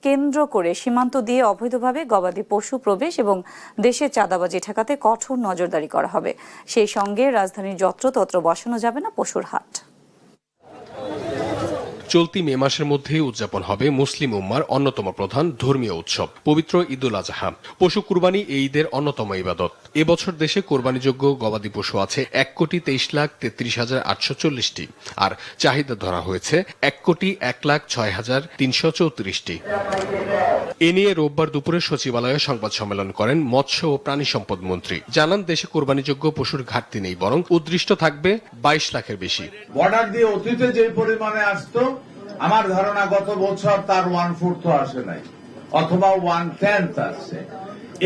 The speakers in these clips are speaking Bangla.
কেন্দ্র করে সীমান্ত দিয়ে অবৈধভাবে গবাদি পশু প্রবেশ এবং দেশে চাঁদাবাজি ঠেকাতে কঠোর নজরদারি করা হবে। সেই সঙ্গে রাজধানীর যত্রতত্র বসানো যাবে না পশুর হাট। চলতি মে মাসের মধ্যে উদযাপন হবে মুসলিম উম্মার অন্যতম প্রধান ধর্মীয় উৎসব পবিত্র ঈদুল আজহা। পশু কুরবানি এই ঈদের অন্যতম ইবাদত। এবছর দেশে কোরবানিযোগ্য গবাদি পশু আছে 1,33,840টি, আর চাহিদা ধরা হয়েছে 1,01,06,334টি। এ নিয়ে রোববার দুপুরে সচিবালয়ে সংবাদ সম্মেলন করেন মৎস্য ও প্রাণী সম্পদ মন্ত্রী। জানান, দেশে কোরবানিযোগ্য পশুর ঘাটতি নেই, বরং উদ্দিষ্ট থাকবে 22 লাখের বেশি। বর্ডার দিয়ে অতীতে যে পরিমাণে আসতো, আমার ধারণা গত বছর তার 1/4 আসে নাই, অথবা 1/10 আসছে।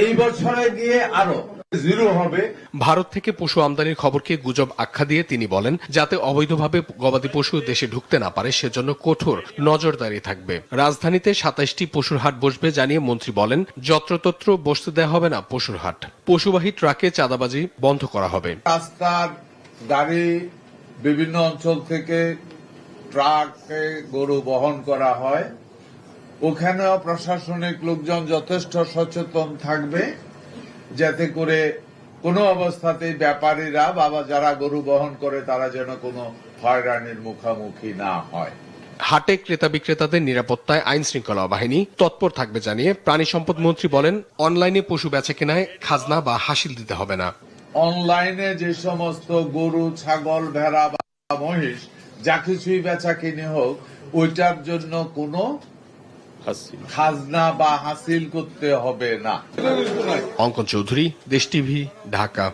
এই বছরে গিয়ে আরো জিরো হবে। ভারত থেকে পশু আমদানির খবরকে গুজব আখ্যা দিয়ে তিনি বলেন, যাতে অবৈধভাবে গবাদি পশু দেশে ঢুকতে না পারে সেজন্য কঠোর নজরদারি থাকবে। রাজধানীতে 27টি পশুর হাট বসবে জানিয়ে মন্ত্রী বলেন, যত্রতত্র বসতে দেওয়া হবে না পশুর হাট। পশুবাহী ট্রাকে চাঁদাবাজি বন্ধ করা হবে। রাস্তার গাড়ি, বিভিন্ন অঞ্চল থেকে ট্রাকে গরু বহন করা হয়, ওখানেও প্রশাসনিক লোকজন যথেষ্ট সচেতন থাকবে, যাতে করে কোনো অবস্থাতেই ব্যাপারীরা বা যারা গরু বহন করে তারা যেন কোনো হয়রানির মুখোমুখি না হয়। হাটে ক্রেতা বিক্রেতাদের নিরাপত্তায় আইন শৃঙ্খলা বাহিনী তৎপর থাকবে জানিয়ে প্রাণী সম্পদ মন্ত্রী বলেন, অনলাইনে পশু বেচাকেনায় খাজনা বা হাসিল দিতে হবে না। অনলাইনে যে সমস্ত গরু, ছাগল, ভেড়া বা মহিষ যা কিছুই বেচা কিনে হোক, ওইটার জন্য কোনো খাজনা বা হাসিল করতে হবে না। অঙ্কন চৌধুরী, দেশ টিভি, ঢাকা।